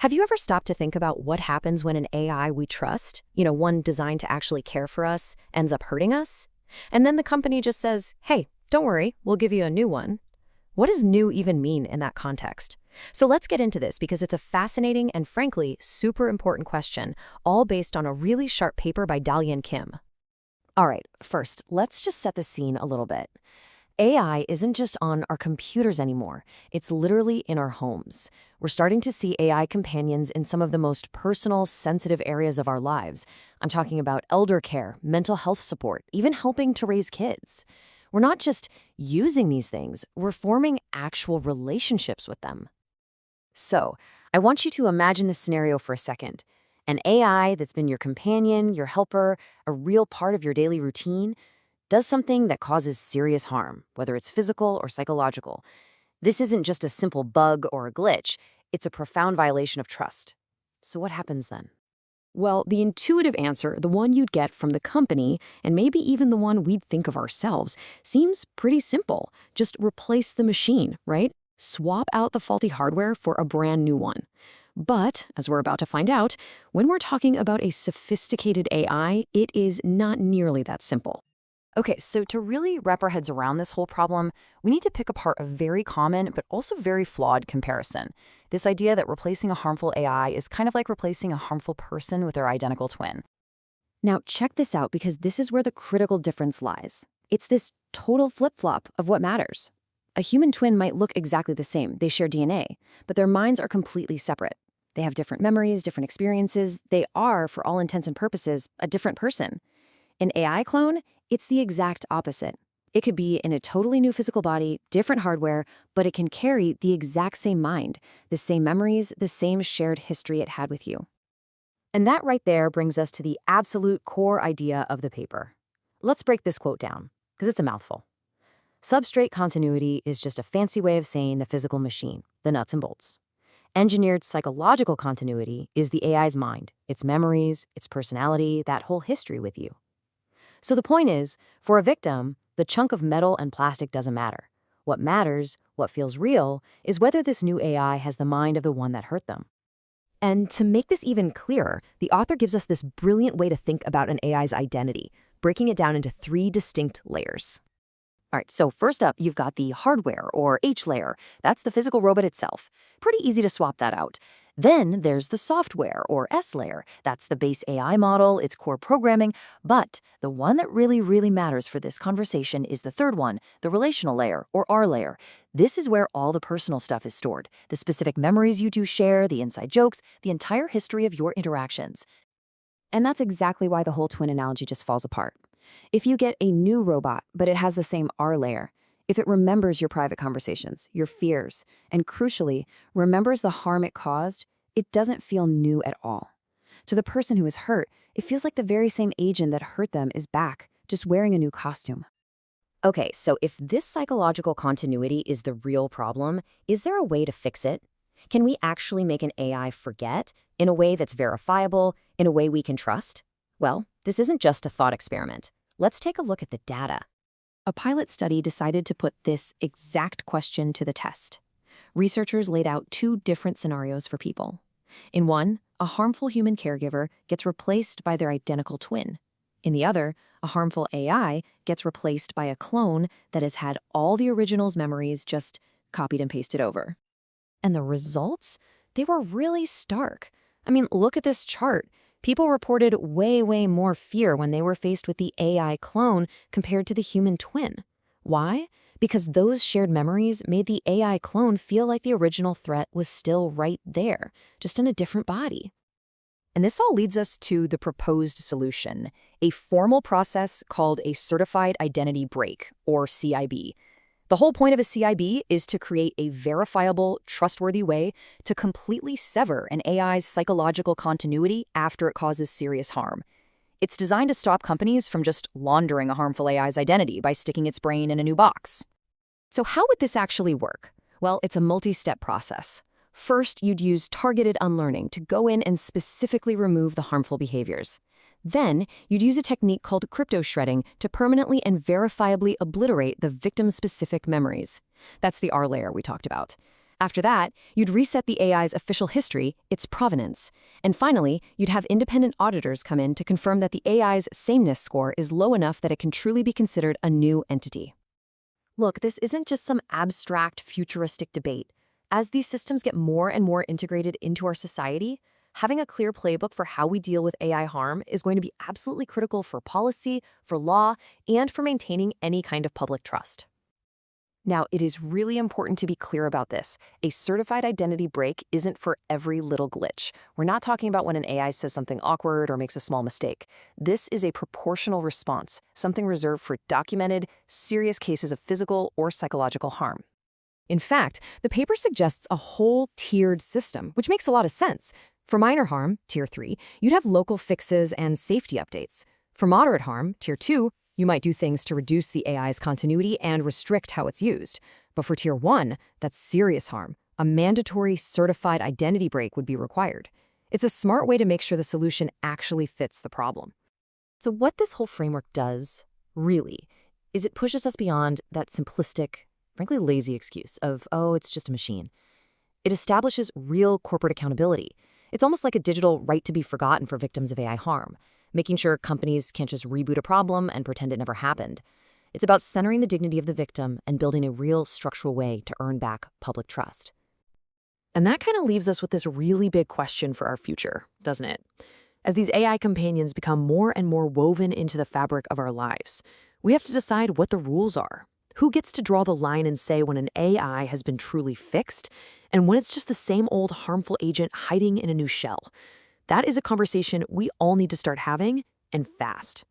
Have you ever stopped to think about what happens when an AI we trust, one designed to actually care for us, ends up hurting us? And then the company just says, hey, don't worry, we'll give you a new one. What does new even mean in that context? So let's get into this because it's a fascinating and frankly super important question, all based on a really sharp paper by Dahlia and Kim. All right, first, let's just set the scene a little bit. AI isn't just on our computers anymore. It's literally in our homes. We're starting to see AI companions in some of the most personal, sensitive areas of our lives. I'm talking about elder care, mental health support, even helping to raise kids. We're not just using these things, we're forming actual relationships with them. So, I want you to imagine this scenario for a second. An AI that's been your companion, your helper, a real part of your daily routine, does something that causes serious harm, whether it's physical or psychological. This isn't just a simple bug or a glitch, it's a profound violation of trust. So what happens then? Well, the intuitive answer, the one you'd get from the company, and maybe even the one we'd think of ourselves, seems pretty simple. Just replace the machine, right? Swap out the faulty hardware for a brand new one. But, as we're about to find out, when we're talking about a sophisticated AI, it is not nearly that simple. Okay, so to really wrap our heads around this whole problem, we need to pick apart a very common but also very flawed comparison. This idea that replacing a harmful AI is kind of like replacing a harmful person with their identical twin. Now, check this out because this is where the critical difference lies. It's this total flip-flop of what matters. A human twin might look exactly the same. They share DNA, but their minds are completely separate. They have different memories, different experiences. They are, for all intents and purposes, a different person. An AI clone, it's the exact opposite. It could be in a totally new physical body, different hardware, but it can carry the exact same mind, the same memories, the same shared history it had with you. And that right there brings us to the absolute core idea of the paper. Let's break this quote down, because it's a mouthful. Substrate continuity is just a fancy way of saying the physical machine, the nuts and bolts. Engineered psychological continuity is the AI's mind, its memories, its personality, that whole history with you. So the point is, for a victim, the chunk of metal and plastic doesn't matter. What matters, what feels real, is whether this new AI has the mind of the one that hurt them. And to make this even clearer, the author gives us this brilliant way to think about an AI's identity, breaking it down into 3 distinct layers. All right, so first up, you've got the hardware, or H layer. That's the physical robot itself. Pretty easy to swap that out. Then there's the software, or S layer. That's the base AI model, its core programming. But the one that really matters for this conversation is the third one, the relational layer, or R layer. This is where all the personal stuff is stored. The specific memories you two share, the inside jokes, the entire history of your interactions. And that's exactly why the whole twin analogy just falls apart. If you get a new robot, but it has the same R layer, if it remembers your private conversations, your fears, and crucially, remembers the harm it caused, it doesn't feel new at all. To the person who is hurt, it feels like the very same agent that hurt them is back, just wearing a new costume. Okay, so if this psychological continuity is the real problem, is there a way to fix it? Can we actually make an AI forget in a way that's verifiable, in a way we can trust? Well, this isn't just a thought experiment. Let's take a look at the data. A pilot study decided to put this exact question to the test. Researchers laid out 2 different scenarios for people. In one, a harmful human caregiver gets replaced by their identical twin. In the other, a harmful AI gets replaced by a clone that has had all the original's memories just copied and pasted over. And the results? They were really stark. I mean, look at this chart. People reported way more fear when they were faced with the AI clone compared to the human twin. Why? Because those shared memories made the AI clone feel like the original threat was still right there, just in a different body. And this all leads us to the proposed solution, a formal process called a Certified Identity Break, or CIB. The whole point of a CIB is to create a verifiable, trustworthy way to completely sever an AI's psychological continuity after it causes serious harm. It's designed to stop companies from just laundering a harmful AI's identity by sticking its brain in a new box. So how would this actually work? Well, it's a multi-step process. First, you'd use targeted unlearning to go in and specifically remove the harmful behaviors. Then, you'd use a technique called crypto-shredding to permanently and verifiably obliterate the victim-specific memories. That's the R layer we talked about. After that, you'd reset the AI's official history, its provenance. And finally, you'd have independent auditors come in to confirm that the AI's sameness score is low enough that it can truly be considered a new entity. Look, this isn't just some abstract, futuristic debate. As these systems get more and more integrated into our society, having a clear playbook for how we deal with AI harm is going to be absolutely critical for policy, for law, and for maintaining any kind of public trust. Now, it is really important to be clear about this. A certified identity break isn't for every little glitch. We're not talking about when an AI says something awkward or makes a small mistake. This is a proportional response, something reserved for documented, serious cases of physical or psychological harm. In fact, the paper suggests a whole tiered system, which makes a lot of sense. For minor harm, Tier 3, you'd have local fixes and safety updates. For moderate harm, Tier 2, you might do things to reduce the AI's continuity and restrict how it's used. But for Tier 1, that's serious harm. A mandatory certified identity break would be required. It's a smart way to make sure the solution actually fits the problem. So what this whole framework does, really, is it pushes us beyond that simplistic, frankly lazy excuse of, oh, it's just a machine. It establishes real corporate accountability. It's almost like a digital right to be forgotten for victims of AI harm, making sure companies can't just reboot a problem and pretend it never happened. It's about centering the dignity of the victim and building a real structural way to earn back public trust. And that kind of leaves us with this really big question for our future, doesn't it? As these AI companions become more and more woven into the fabric of our lives, we have to decide what the rules are. Who gets to draw the line and say when an AI has been truly fixed and when it's just the same old harmful agent hiding in a new shell? That is a conversation we all need to start having, and fast.